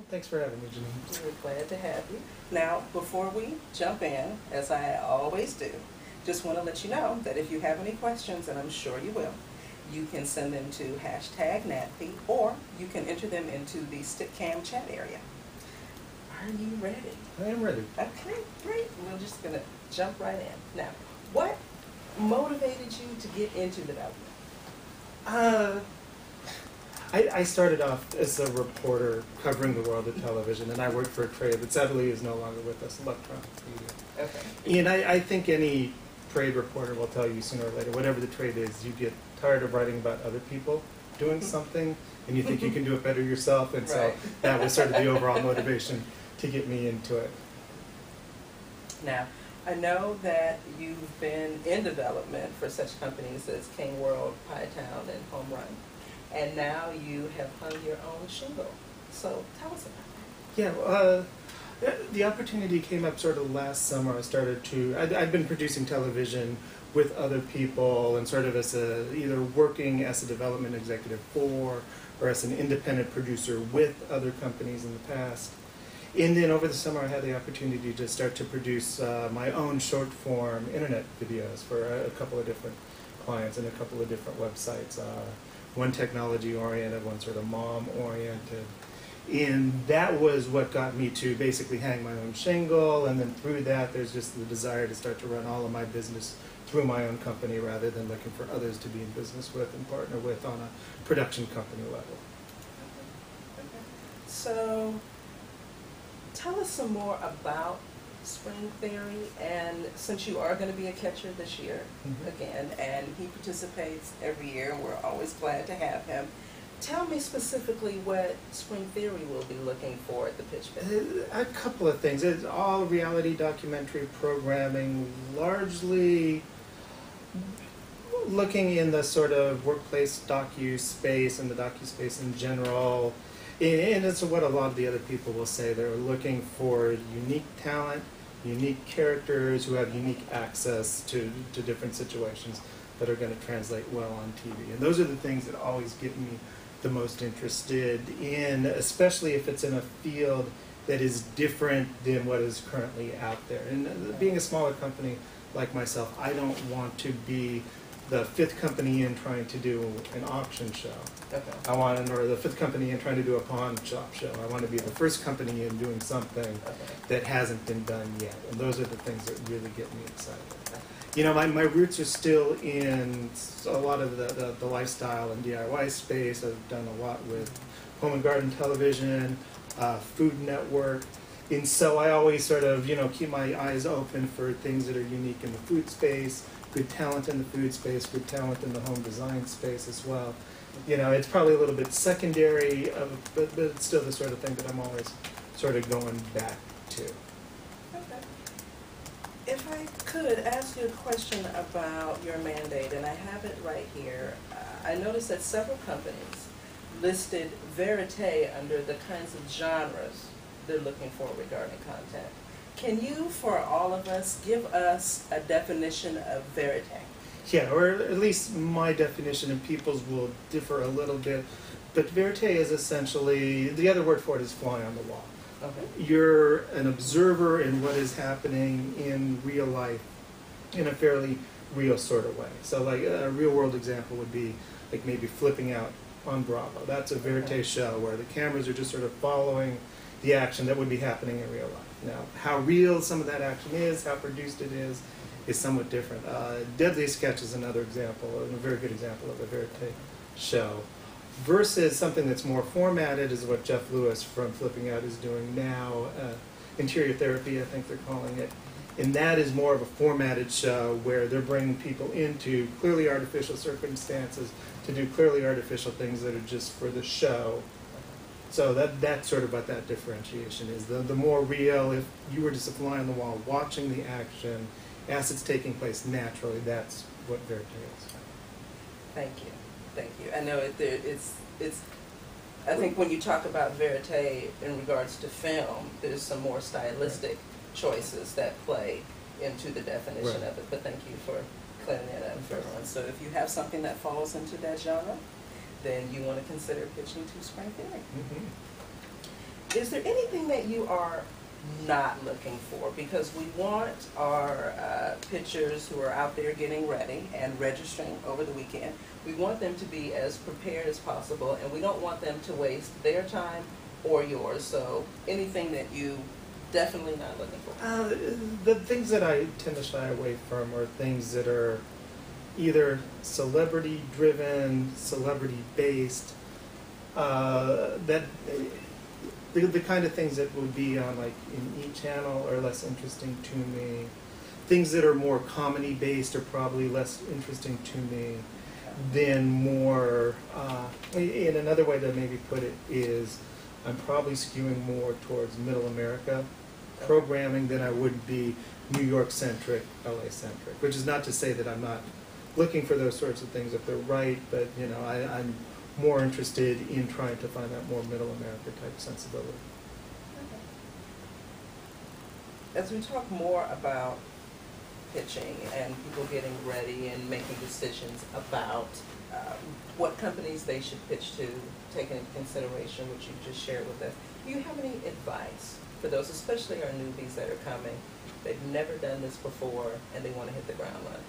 Thanks for having me, Jenean. We're glad to have you. Now, before we jump in, as I always do, just want to let you know that if you have any questions, and I'm sure you will, you can send them to #NATPE, or you can enter them into the StickCam chat area. Are you ready? I am ready. Okay, great. We're just going to jump right in. Now, what motivated you to get into development? I started off as a reporter covering the world of television, and I worked for a trade that sadly is no longer with us, electronic media. Okay. And I think any trade reporter will tell you sooner or later, whatever the trade is, you get tired of writing about other people doing something, and you think you can do it better yourself, and so that was sort of the overall motivation to get me into it. Now, I know that you've been in development for such companies as King World, Pie Town, and Home Run, and now you have hung your own shingle. So tell us about Yeah, the opportunity came up sort of last summer. I'd been producing television with other people and sort of as either working as a development executive for or as an independent producer with other companies in the past. And then over the summer I had the opportunity to start to produce my own short form internet videos for a couple of different clients and a couple of different websites. One technology oriented, one sort of mom oriented. And that was what got me to basically hang my own shingle, and then through that there's just the desire to start to run all of my business through my own company rather than looking for others to be in business with and partner with on a production company level. So tell us some more about Spring Theory, and since you are going to be a catcher this year again, and he participates every year, and we're always glad to have him. Tell me specifically what Spring Theory will be looking for at the pitch pit. A couple of things. It's all reality documentary programming, largely looking in the sort of workplace docu-space and the docu-space in general. And it's what a lot of the other people will say. They're looking for unique talent, unique characters who have unique access to different situations that are going to translate well on TV. And those are the things that always get me the most interested in, especially if it's in a field that is different than what is currently out there. And being a smaller company like myself, I don't want to be the fifth company in trying to do an auction show. Okay. Or the fifth company in trying to do a pawn shop show. I want to be the first company in doing something that hasn't been done yet. And those are the things that really get me excited. You know, my roots are still in a lot of the lifestyle and DIY space. I've done a lot with home and garden television, Food Network. And so I always sort of, keep my eyes open for things that are unique in the food space, good talent in the food space, good talent in the home design space as well. It's probably a little bit secondary, but it's still the sort of thing that I'm always sort of going back to. Okay. If I could ask you a question about your mandate, and I have it right here. I noticed that several companies listed verite under the kinds of genres they're looking for regarding content. Can you, for all of us, give us a definition of verite? Yeah, or at least my definition, and people's will differ a little bit, but verite is essentially, the other word for it is fly on the wall. Okay. You're an observer in what is happening in real life in a fairly real sort of way. So like a real world example would be like maybe Flipping Out on Bravo. That's a verite show where the cameras are just sort of following the action that would be happening in real life. Now, how real some of that action is, how produced it is somewhat different. Deadly Sketch is another example, and a very good example of a verite show. Versus something that's more formatted is what Jeff Lewis from Flipping Out is doing now. Interior Therapy, I think they're calling it. And that is more of a formatted show where they're bringing people into clearly artificial circumstances to do clearly artificial things that are just for the show. So that's sort of what that differentiation is. The more real, if you were just a fly on the wall watching the action as it's taking place naturally, that's what verite is. Thank you. Thank you. I know it's I think when you talk about verite in regards to film, there's some more stylistic choices that play into the definition of it. But thank you for clearing that up for everyone. So if you have something that falls into that genre, then you want to consider pitching to Spring Theory. is there anything that you are not looking for? Because we want our pitchers who are out there getting ready and registering over the weekend, we want them to be as prepared as possible, and we don't want them to waste their time or yours. So anything that you definitely not looking for? The things that I tend to shy away from are things that are either celebrity-driven, celebrity-based, that the kind of things that would be on like in E! Channel are less interesting to me. Things that are more comedy-based are probably less interesting to me than more, in another way to maybe put it is, I'm probably skewing more towards Middle America programming than I would be New York-centric, LA-centric, which is not to say that I'm not looking for those sorts of things if they're right, but you know, I'm more interested in trying to find that more Middle America type sensibility. As we talk more about pitching and people getting ready and making decisions about what companies they should pitch to, taking into consideration what you just shared with us, do you have any advice for those, especially our newbies that are coming? They've never done this before and they want to hit the ground running.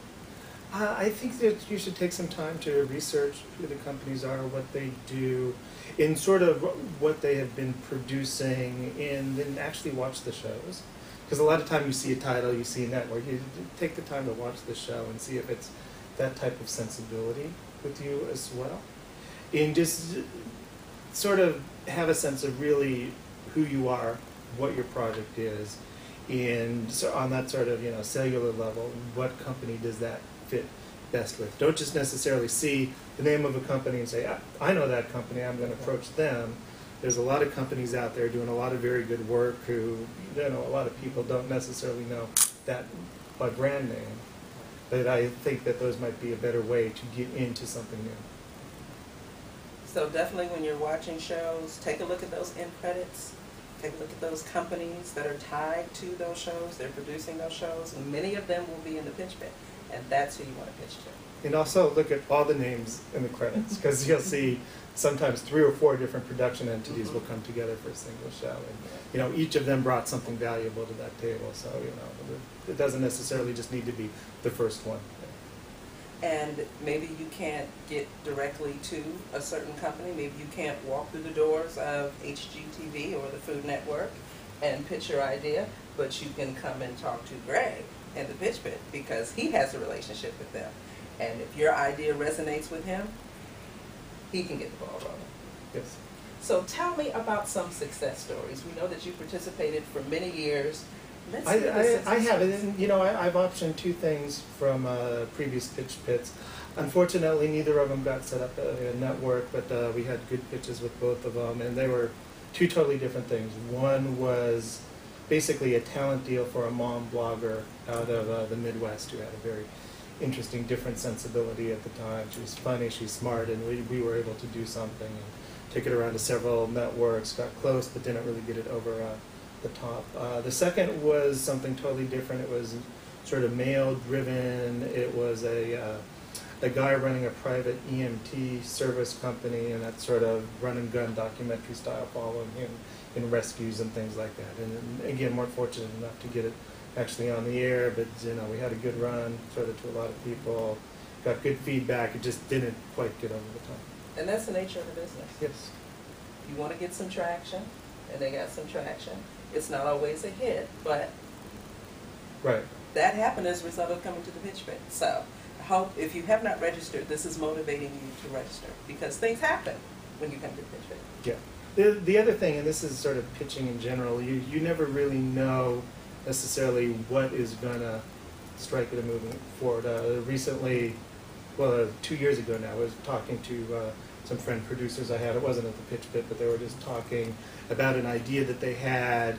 I think that you should take some time to research who the companies are, what they do, in sort of what they have been producing, and then actually watch the shows. Because a lot of time you see a title, you see a network, you take the time to watch the show and see if it's that type of sensibility with you as well. And just sort of have a sense of really who you are, what your project is, and so on that sort of, you know, cellular level, what company does that fit best with. Don't just necessarily see the name of a company and say, I know that company, I'm going to approach them. There's a lot of companies out there doing a lot of very good work who, you know, a lot of people don't necessarily know that by brand name. But I think that those might be a better way to get into something new. So definitely when you're watching shows, take a look at those end credits. Take a look at those companies that are tied to those shows. They're producing those shows, and many of them will be in the pitch pit. And that's who you want to pitch to. And also look at all the names in the credits, because you'll see sometimes 3 or 4 different production entities will come together for a single show. And you know, each of them brought something valuable to that table. So you know, it doesn't necessarily just need to be the first one. And maybe you can't get directly to a certain company. Maybe you can't walk through the doors of HGTV or the Food Network and pitch your idea, but you can come and talk to Greg in the pitch pit because he has a relationship with them. And if your idea resonates with him, he can get the ball rolling. Yes. So tell me about some success stories. We know that you participated for many years. I have, and you know, I've optioned 2 things from previous pitch pits. Unfortunately, neither of them got set up a network, but we had good pitches with both of them, and they were 2 totally different things. One was basically a talent deal for a mom blogger out of the Midwest who had a very interesting, different sensibility at the time. She was funny, she's smart, and we were able to do something and take it around to several networks, got close, but didn't really get it over the top. The second was something totally different. It was sort of male-driven. It was a guy running a private EMT service company, and that sort of run-and-gun documentary style, following him in rescues and things like that. And again, weren't fortunate enough to get it actually on the air, but you know, we had a good run, showed it to a lot of people, got good feedback. It just didn't quite get over the top. And that's the nature of the business. Yes. You want to get some traction, and they got some traction. It's not always a hit, but right. That happened as a result of coming to the pitch pit. So I hope if you have not registered, this is motivating you to register, because things happen when you come to the pitch pit. Yeah. The other thing, and this is sort of pitching in general, you never really know necessarily what is going to strike it moving forward. Recently, well, 2 years ago now, I was talking to some friend producers I had. It wasn't at the pitch pit, but they were just talking about an idea that they had,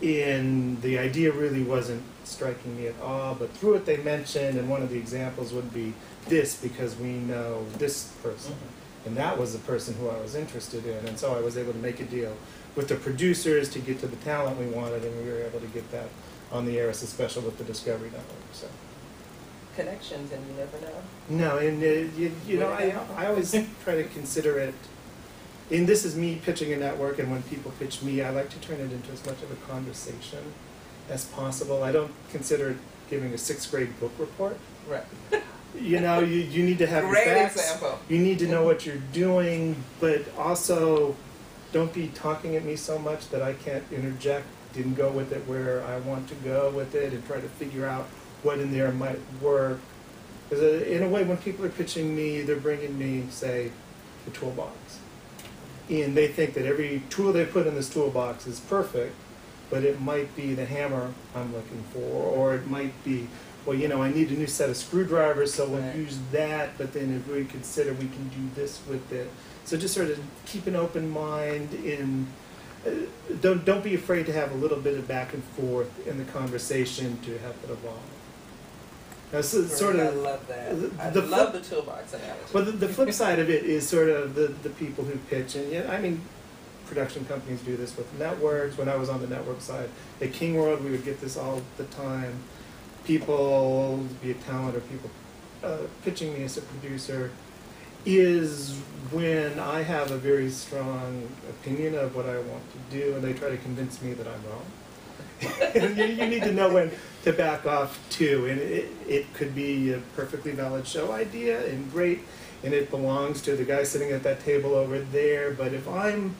and the idea really wasn't striking me at all, but through it they mentioned, and one of the examples would be this, because we know this person. Mm-hmm. And that was the person who I was interested in, and so I was able to make a deal with the producers to get to the talent we wanted, and we were able to get that on the air as a special with the Discovery Network. So connections, and you never know. No, and you know, I always try to consider it and this is me pitching a network, and when people pitch me, I like to turn it into as much of a conversation as possible. I don't consider it giving a 6th grade book report. Right. You know, you need to have your Great facts. example. You need to know what you're doing, but also don't be talking at me so much that I can't interject and go with it where I want to go with it and try to figure out what in there might work. Because in a way, when people are pitching me, they're bringing me, say, the toolbox. And they think that every tool they put in this toolbox is perfect, but it might be the hammer I'm looking for, or it might be, well, you know, I need a new set of screwdrivers, so we'll Right. use that, but then if we consider we can do this with it. So just sort of keep an open mind and don't be afraid to have a little bit of back and forth in the conversation to help it evolve. Now, so, sort I of, love that. I the love flip- the toolbox analogy. but the flip side of it is sort of the people who pitch, and yeah, I mean, production companies do this with networks. When I was on the network side at King World, we would get this all the time. People, be it talent or people pitching me as a producer, is when I have a very strong opinion of what I want to do, and they try to convince me that I'm wrong. And you need to know when to back off too, and it could be a perfectly valid show idea and great, and it belongs to the guy sitting at that table over there, but if I'm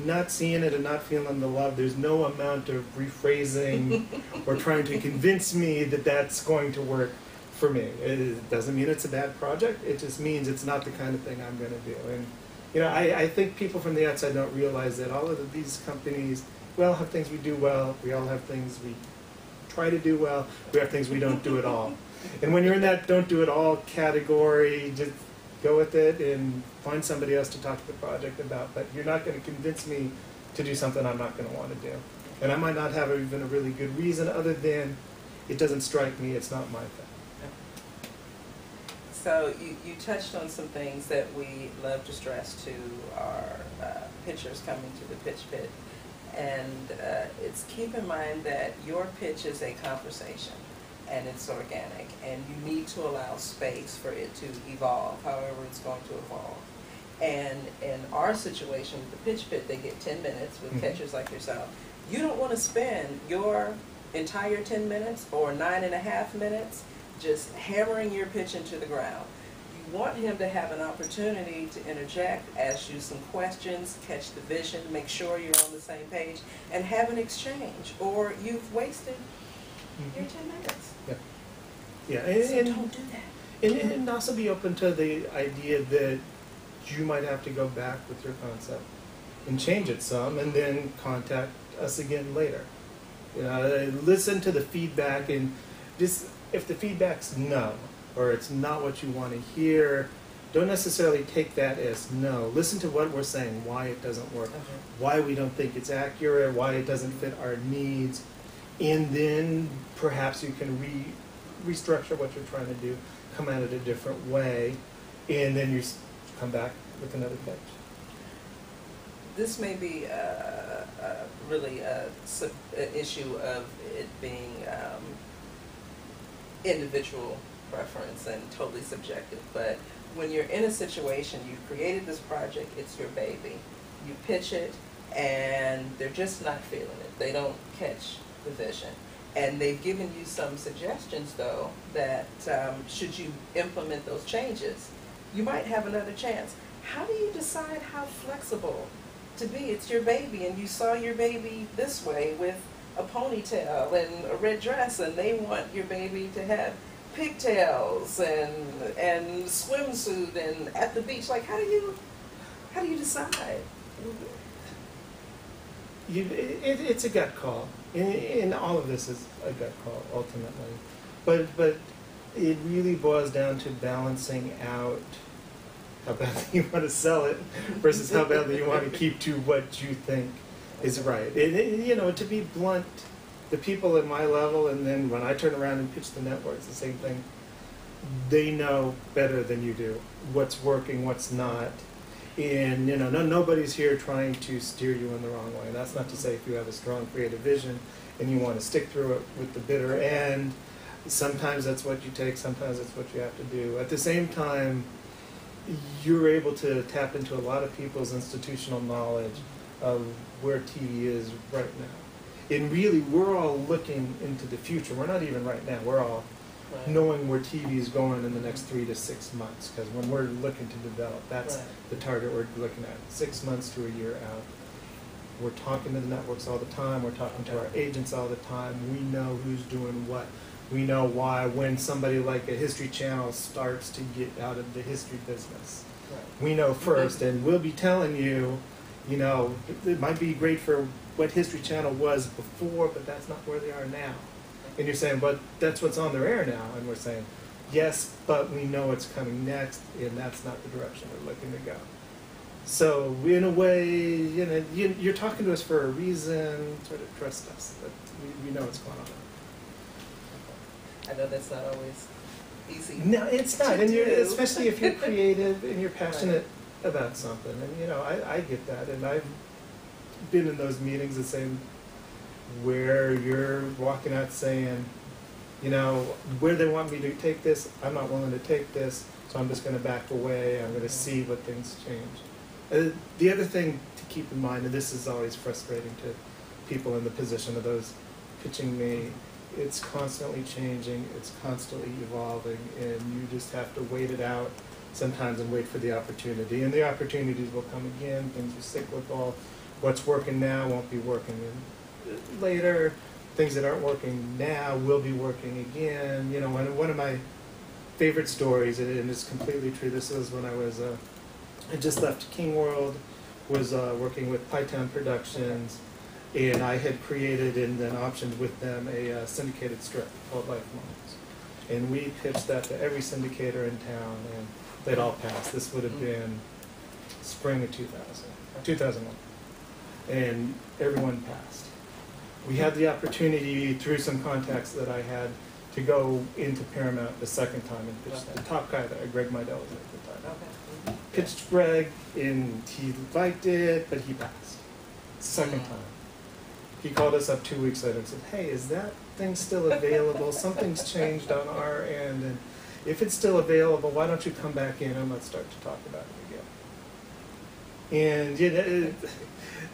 not seeing it and not feeling the love, there's no amount of rephrasing or trying to convince me that that's going to work for me. It doesn't mean it's a bad project, it just means it's not the kind of thing I'm going to do. And you know, I think people from the outside don't realize that all of these companies, we all have things we do well, we all have things we try to do well, we have things we don't do at all. And when you're in that don't do it all category, just go with it and find somebody else to talk to the project about. But you're not going to convince me to do something I'm not going to want to do. And I might not have even a really good reason other than it doesn't strike me, it's not my thing. So you touched on some things that we love to stress to our pitchers coming to the pitch pit. And it's keep in mind that your pitch is a conversation and it's organic, and you need to allow space for it to evolve however it's going to evolve. And in our situation with the pitch pit, they get 10 minutes with catchers like yourself. You don't want to spend your entire 10 minutes or 9.5 minutes just hammering your pitch into the ground. You want him to have an opportunity to interject, ask you some questions, catch the vision, make sure you're on the same page, and have an exchange, or you've wasted your 10 minutes. Yeah, So don't do that. and also be open to the idea that you might have to go back with your concept and change it some, and then contact us again later. You know, listen to the feedback, and just if the feedback's no, or it's not what you want to hear, don't necessarily take that as no. Listen to what we're saying, why it doesn't work, why we don't think it's accurate, why it doesn't fit our needs, and then perhaps you can restructure what you're trying to do, come at it a different way, and then you come back with another pitch. This may be really an issue of it being individual preference and totally subjective, but when you're in a situation, you've created this project, it's your baby, you pitch it, and they're just not feeling it. They don't catch the vision. And they've given you some suggestions, though, that should you implement those changes, you might have another chance. How do you decide how flexible to be? It's your baby, and you saw your baby this way with a ponytail and a red dress, and they want your baby to have pigtails and swimsuit and at the beach. Like, how do you decide? It's a gut call, and all of this is a gut call ultimately. But it really boils down to balancing out how badly you want to sell it versus how badly you want to keep to what you think is right. You know, to be blunt, the people at my level, and then when I turn around and pitch the network, it's the same thing. They know better than you do what's working, what's not. And you know, nobody's here trying to steer you in the wrong way. That's not to say if you have a strong creative vision and you want to stick through it with the bitter end, sometimes that's what you take, sometimes that's what you have to do. At the same time, you're able to tap into a lot of people's institutional knowledge of where TV is right now. And really, we're all looking into the future. We're not even right now. We're all Right. knowing where TV is going in the next 3 to 6 months. Because when we're looking to develop, that's Right. the target we're looking at. 6 months to a year out. We're talking to the networks all the time. We're talking to our agents all the time. We know who's doing what. We know why when somebody like a History Channel starts to get out of the history business. Right. We know first, and we'll be telling you, you know, it might be great for what History Channel was before, but that's not where they are now. And you're saying, but that's what's on their air now. And we're saying, yes, but we know it's coming next, and that's not the direction we're looking to go. So in a way, you know, you're talking to us for a reason. Sort of trust us that we know what's going on. I know that's not always easy. No, it's not, to and you're, do. especially if you're creative and you're passionate about something. And you know, I get that, and I've been in those meetings the same, where you're walking out saying, you know, where they want me to take this, I'm not willing to take this, so I'm just going to back away. I'm going to see what things change. The other thing to keep in mind, and this is always frustrating to people in the position of those pitching me, it's constantly changing, it's constantly evolving, and you just have to wait it out sometimes and wait for the opportunity. And the opportunities will come again, things are cyclical. What's working now won't be working later. Things that aren't working now will be working again. You know, one of my favorite stories, and it's completely true, this was when I just left King World, was working with Pytown Productions, and I had created and then optioned with them a syndicated strip called Life Moments. And we pitched that to every syndicator in town, and they'd all passed. This would have been spring of 2001. And everyone passed. We had the opportunity, through some contacts that I had, to go into Paramount the second time and pitch the top guy there, Greg Midell was at the time. Okay. Pitched Greg, and he liked it, but he passed. Second time. He called us up 2 weeks later and said, hey, is that thing still available? Something's changed on our end, and if it's still available, why don't you come back in and let's start to talk about it again? And you know,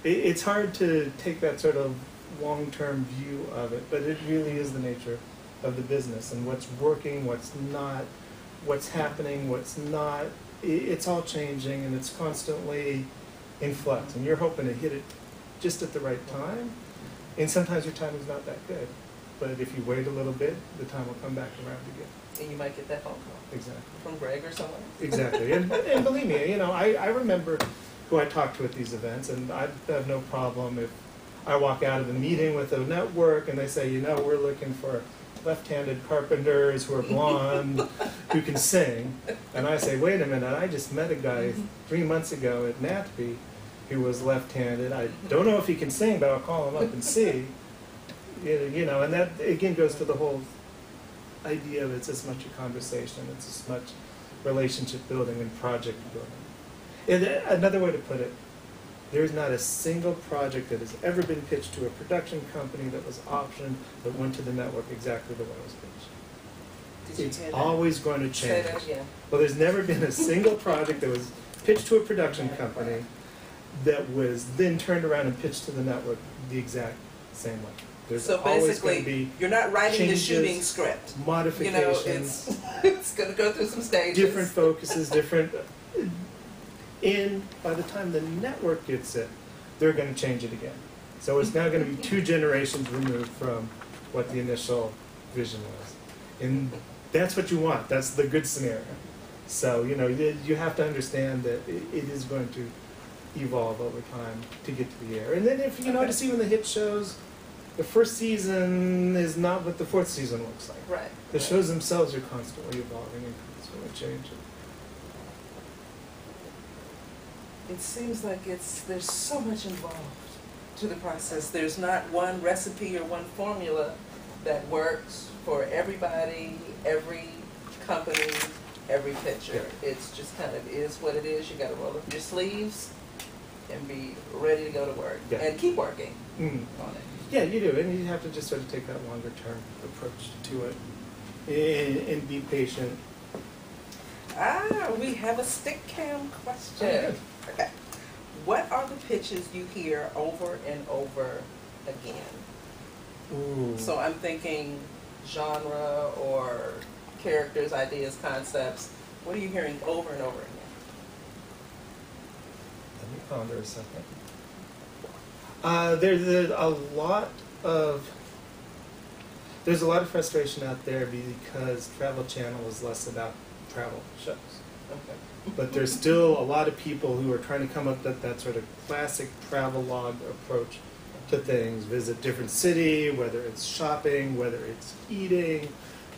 it's hard to take that sort of long-term view of it, but it really is the nature of the business, and what's working, what's not, what's happening, what's not. It's all changing, and it's constantly in flux, and you're hoping to hit it just at the right time, and sometimes your timing's not that good. But if you wait a little bit, the time will come back around again. And you might get that phone call. Exactly. From Greg or someone. Exactly. And believe me, you know, I remember who I talked to at these events, and I have no problem if I walk out of a meeting with a network and they say, you know, we're looking for left-handed carpenters who are blonde, who can sing. And I say, wait a minute, I just met a guy 3 months ago at NATPE who was left-handed. I don't know if he can sing, but I'll call him up and see. You know, and that, again, goes to the whole idea of it's as much a conversation, it's as much relationship building and project building. And another way to put it, there's not a single project that has ever been pitched to a production company that was optioned that went to the network exactly the way it was pitched. Did you It's hear that? always going to Say change. that again. Well, there's never been a single project that was pitched to a production company that was then turned around and pitched to the network the exact same way. There's So always going to basically, be you're not writing changes, the shooting script. You know, modifications, it's going to go through some stages. different focuses, different. And by the time the network gets it, they're going to change it again. So it's now going to be 2 generations removed from what the initial vision was. And that's what you want. That's the good scenario. So, you know, you have to understand that it is going to evolve over time to get to the air. And then if you notice, even the hit shows, the first season is not what the 4th season looks like. Right. The shows themselves are constantly evolving and constantly changing. It seems like there's so much involved to the process. There's not one recipe or one formula that works for everybody, every company, every pitcher. It's just kind of is what it is. You got to roll up your sleeves and be ready to go to work and keep working on it. Yeah, you do, and you have to just sort of take that longer term approach to it and be patient. We have a stick cam question. Okay. Okay. What are the pitches you hear over and over again? Ooh. So I'm thinking genre or characters, ideas, concepts. What are you hearing over and over again? Let me ponder a second. There's a lot of frustration out there because Travel Channel is less about travel shows. Okay. But there's still a lot of people who are trying to come up with that sort of classic travel log approach to things. Visit different city, whether it's shopping, whether it's eating,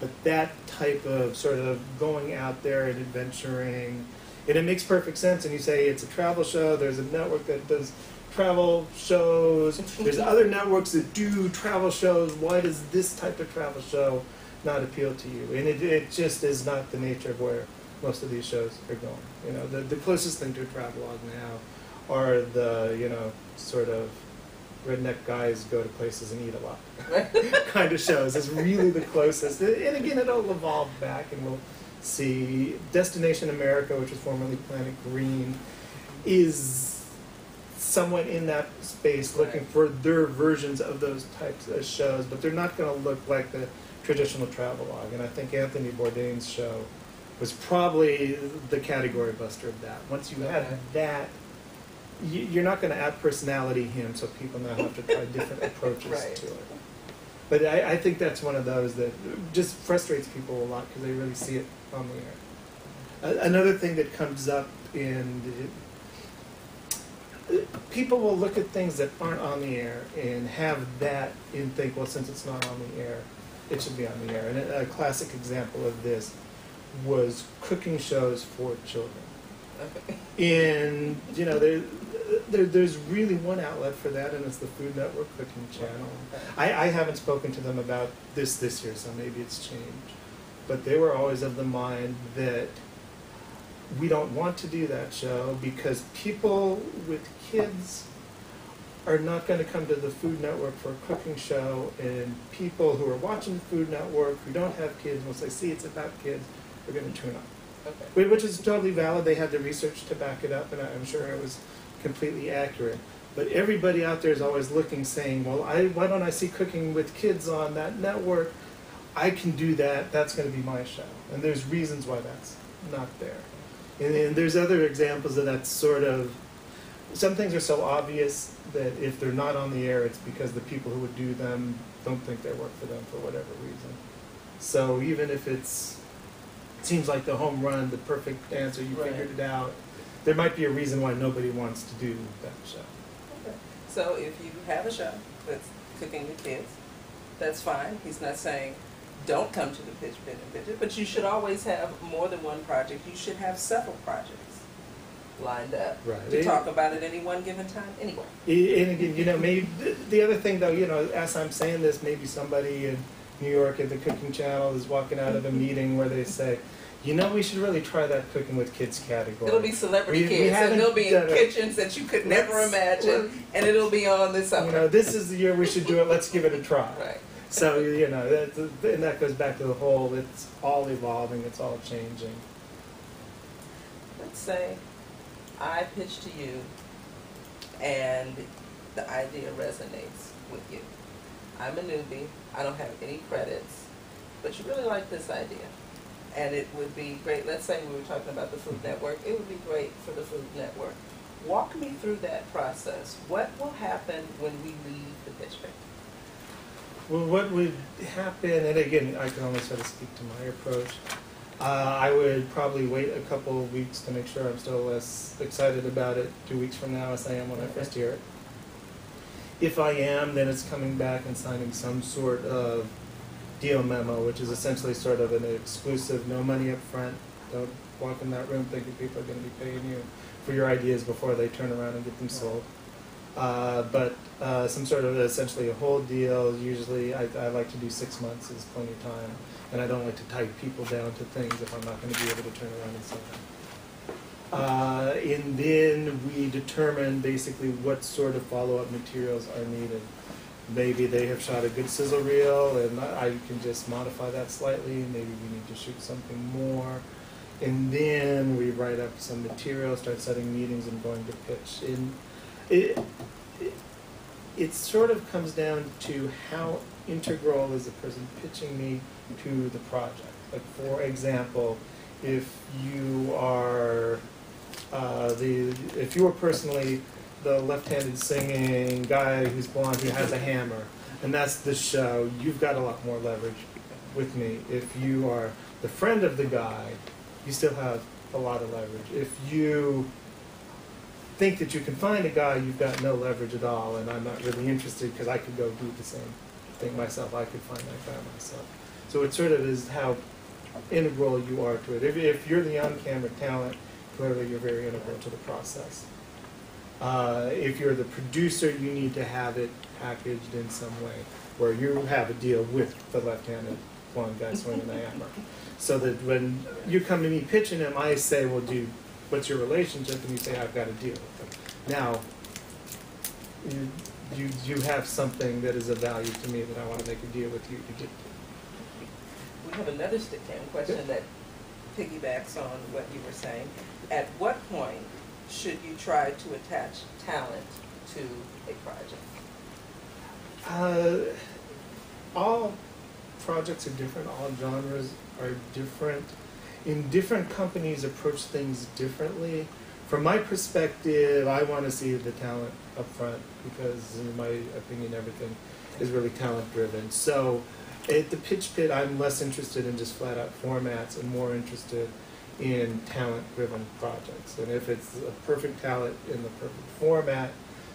but that type of sort of going out there and adventuring. And it makes perfect sense. And you say it's a travel show, there's a network that does travel shows, there's other networks that do travel shows. Why does this type of travel show not appeal to you? And it just is not the nature of where most of these shows are going. You know, the closest thing to a travelogue now are the, you know, sort of redneck guys go to places and eat a lot kind of shows. Is really the closest. And again, it'll evolve back, and we'll see. Destination America, which was formerly Planet Green, is somewhat in that space, looking for their versions of those types of shows, but they're not going to look like the traditional travelogue. And I think Anthony Bourdain's show was probably the category buster of that. Once you have that, you're not going to add personality him, so people now have to try different approaches to it. But I think that's one of those that just frustrates people a lot because they really see it on the air. Another thing that comes up people will look at things that aren't on the air and have that and think, well, since it's not on the air, it should be on the air. And a classic example of this was cooking shows for children. Okay. And, you know, there's really one outlet for that, and it's the Food Network Cooking Channel. I haven't spoken to them about this year, so maybe it's changed. But they were always of the mind that we don't want to do that show because people with kids are not going to come to the Food Network for a cooking show, and people who are watching the Food Network who don't have kids, once they see it's about kids, are going to tune up. Okay. Which is totally valid. They had the research to back it up, and I'm sure it was completely accurate. But everybody out there is always looking, saying, well, why don't I see Cooking with Kids on that network? I can do that. That's going to be my show. And there's reasons why that's not there. And there's other examples of that sort of, some things are so obvious that if they're not on the air, it's because the people who would do them don't think they work for them for whatever reason. So even if seems like the home run, the perfect answer, you figured it out, there might be a reason why nobody wants to do that show. Okay. So if you have a show that's Cooking with Kids, that's fine. He's not saying don't come to the pitch, but you should always have more than one project. You should have several projects lined up to talk about at any one given time anyway. And again, you know, maybe the other thing though, you know, as I'm saying this, maybe somebody in New York at the Cooking Channel is walking out of a meeting where they say, you know, we should really try that Cooking with Kids category. It'll be celebrity kids, and they'll be in kitchens that you could never imagine, and it'll be on this summer. You know, this is the year we should do it. Let's give it a try. Right. So, you know, and that goes back to the whole, it's all evolving, it's all changing. Let's say I pitch to you, and the idea resonates with you. I'm a newbie, I don't have any credits, but you really like this idea. And it would be great, let's say we were talking about the Food Network, it would be great for the Food Network. Walk me through that process. What will happen when we leave the pitch bank? Well, what would happen, and again, I can only sort of speak to my approach, I would probably wait a couple of weeks to make sure I'm still as excited about it 2 weeks from now as I am when I first hear it. If I am, then it's coming back and signing some sort of deal memo, which is essentially sort of an exclusive, no money up front. Don't walk in that room thinking people are going to be paying you for your ideas before they turn around and get them sold. But some sort of essentially a whole deal. Usually I like to do 6 months is plenty of time, and I don't like to tie people down to things if I'm not going to be able to turn around and sell them. And then we determine basically what sort of follow-up materials are needed. Maybe they have shot a good sizzle reel and I can just modify that slightly. Maybe we need to shoot something more. and then we write up some material, start setting meetings, and going to pitch. And it sort of comes down to how integral is the person pitching me to the project. Like, for example, if you are if you are personally the left-handed singing guy who's blonde who has a hammer, and that's the show, you've got a lot more leverage with me. If you are the friend of the guy, you still have a lot of leverage. If you think that you can find a guy, you've got no leverage at all, and I'm not really interested because I could go do the same thing myself. I could find that guy myself. So it sort of is how integral you are to it. If you're the on-camera talent, clearly you're very integral to the process. If you're the producer, you need to have it packaged in some way where you have a deal with the left-handed blonde guy swinging the hammer. So that when you come to me pitching him, I say, well, dude, what's your relationship? And you say, I've got a deal with him. Now, you have something that is of value to me that I want to make a deal with you to get to. We have another stick cam question that piggybacks on what you were saying. At what point should you try to attach talent to a project? All projects are different. All genres are different. In different companies approach things differently. From my perspective, I want to see the talent up front because, in my opinion, everything is really talent-driven. So at the Pitch Pit, I'm less interested in just flat-out formats and more interested in talent-driven projects. And if it's a perfect talent in the perfect format,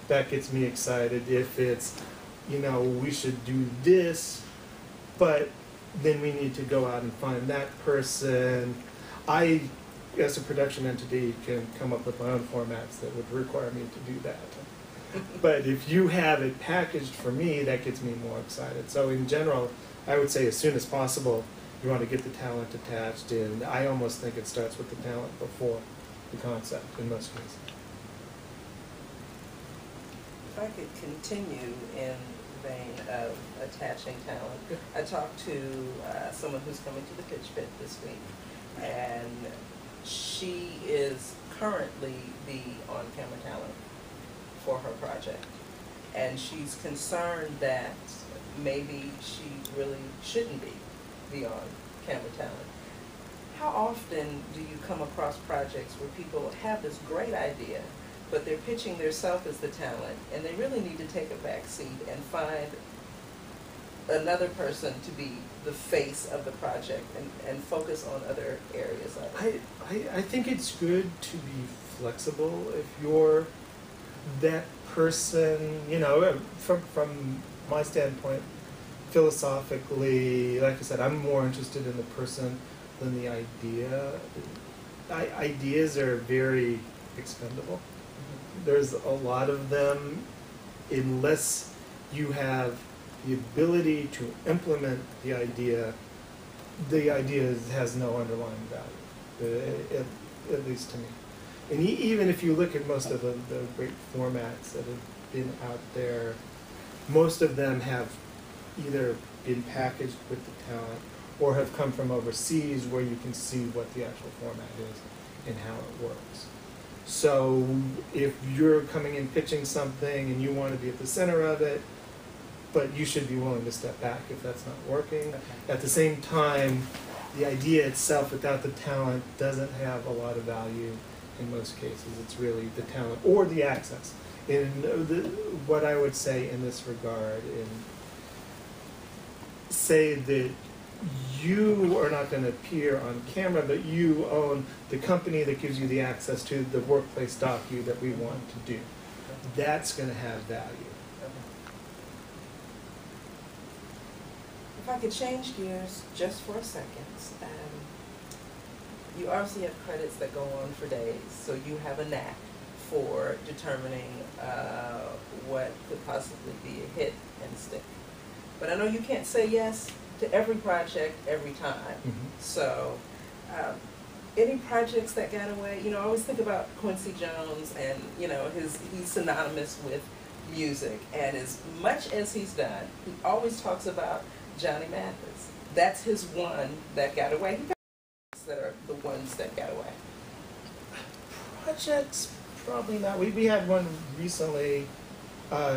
that gets me excited. If it's, we should do this, but then we need to go out and find that person. I, as a production entity, can come up with my own formats that would require me to do that. But if you have it packaged for me, that gets me more excited. So in general, I would say as soon as possible, you want to get the talent attached in. I almost think it starts with the talent before the concept in most cases. If I could continue in the vein of attaching talent, I talked to someone who's coming to the Pitch Pit this week, and she is currently the on-camera talent for her project. And she's concerned that maybe she really shouldn't be the on-camera talent. How often do you come across projects where people have this great idea, but they're pitching themselves as the talent, and they really need to take a back seat and find another person to be the face of the project and focus on other areas of it? I think it's good to be flexible. If you're that person, from my standpoint, philosophically, like I said, I'm more interested in the person than the idea. Ideas are very expendable. There's a lot of them. Unless you have the ability to implement the idea has no underlying value, at least to me. And even if you look at most of the great formats that have been out there, most of them have either been packaged with the talent or have come from overseas where you can see what the actual format is and how it works. So if you're coming in pitching something and you want to be at the center of it, but you should be willing to step back if that's not working. Okay. At the same time, the idea itself without the talent doesn't have a lot of value in most cases. It's really the talent or the access. What I would say in this regard, say that you are not going to appear on camera, but you own the company that gives you the access to the workplace docu that we want to do. That's going to have value. If I could change gears just for a second, you obviously have credits that go on for days, so you have a knack for determining what could possibly be a hit and stick. But I know you can't say yes to every project every time. Mm-hmm. So any projects that got away, I always think about Quincy Jones and, he's synonymous with music. And as much as he's done, he always talks about Johnny Mathis. That's his one that got away. He got that are the ones ones that got away? Projects, probably not. We had one recently,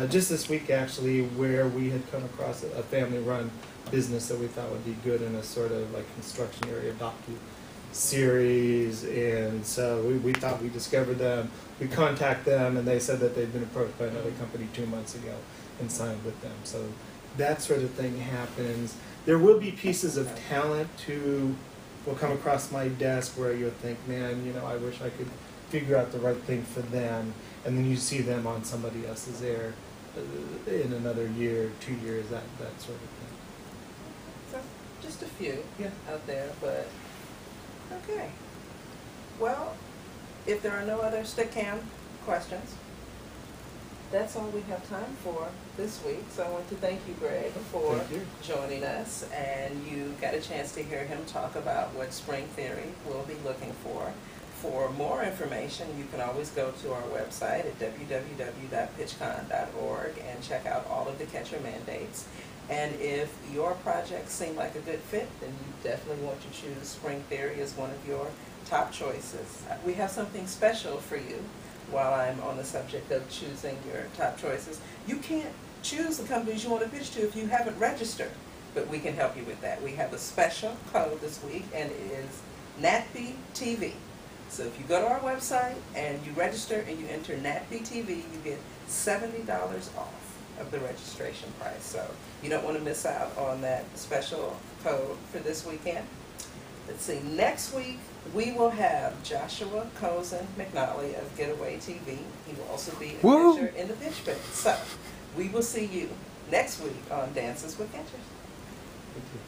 just this week actually, where we had come across a family-run business that we thought would be good in a sort of like construction area docu-series, and so we thought we discovered them. We contact them, and they said that they'd been approached by another company 2 months ago and signed with them. So that sort of thing happens. There will be pieces of talent too will come across my desk where you'll think, man, you know, I wish I could figure out the right thing for them, and then you see them on somebody else's air in another year, 2 years, that sort of thing. So just a few Yeah. out there, but okay. Well, if there are no other stick cam questions, that's all we have time for this week. So I want to thank you, Greg, for Thank you. joining us, and you got a chance to hear him talk about what Spring Theory will be looking for. For more information, you can always go to our website at www.pitchcon.org and check out all of the catcher mandates. And if your projects seem like a good fit, then you definitely want to choose Spring Theory as one of your top choices. We have something special for you while I'm on the subject of choosing your top choices. You can't choose the companies you want to pitch to if you haven't registered, but we can help you with that. We have a special code this week, and it is NATPE TV. So if you go to our website and you register and you enter NATPE TV, you get $70 off of the registration price. So you don't want to miss out on that special code for this weekend. Let's see, next week we will have Joshua Cozen McNally of Getaway TV. He will also be a catcher in the pitch pit. So we will see you next week on Dances with Catchers. Thank you.